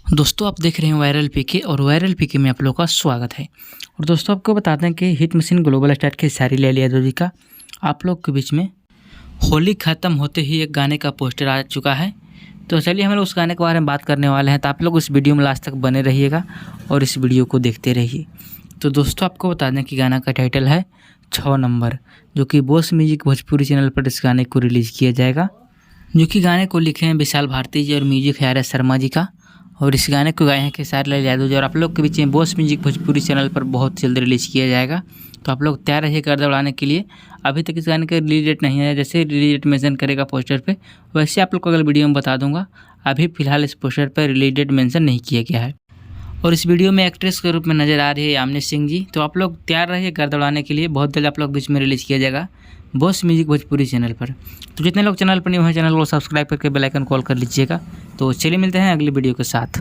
दोस्तों आप देख रहे हैं वायरल पीके और वायरल पीके में आप लोगों का स्वागत है। और दोस्तों आपको बताते हैं कि हिट मशीन ग्लोबल स्टार के सारी लैली यादव जी का आप लोग के बीच में होली ख़त्म होते ही एक गाने का पोस्टर आ चुका है। तो चलिए हम लोग उस गाने के बारे में बात करने वाले हैं, तो आप लोग इस वीडियो में लास्ट तक बने रहिएगा और इस वीडियो को देखते रहिए। तो दोस्तों आपको बता दें कि गाना का टाइटल है 6 नंबर, जो कि बॉस म्यूजिक भोजपुरी चैनल पर इस गाने को रिलीज़ किया जाएगा, जो कि गाने को लिखे हैं विशाल भारती जी और म्यूजिक है आर.एस. शर्मा जी का। और इस गाने को गाए हैं खेसारी लाल यादव जी और आप लोग के बीच में बॉस म्यूजिक भोजपुरी चैनल पर बहुत जल्द रिलीज़ किया जाएगा। तो आप लोग तैयार रहिए गर्दा उड़ाने के लिए। अभी तक इस गाने का रिलीज डेट नहीं है, जैसे रिलीज डेट मेंशन करेगा पोस्टर पे वैसे आप लोग को अगले वीडियो में बता दूंगा। अभी फिलहाल इस पोस्टर पर रिलीज डेट मेंशन नहीं किया गया है। और इस वीडियो में एक्ट्रेस के रूप में नजर आ रही है यामिनी सिंह जी। तो आप लोग तैयार रहिए गर्दा उड़ाने के लिए, बहुत जल्द आप लोग बीच में रिलीज़ किया जाएगा बॉस म्यूजिक भोजपुरी चैनल पर। तो जितने लोग चैनल पर न्यू हैं चैनल को सब्सक्राइब करके बेल आइकन कॉल कर लीजिएगा। तो चलिए मिलते हैं अगली वीडियो के साथ।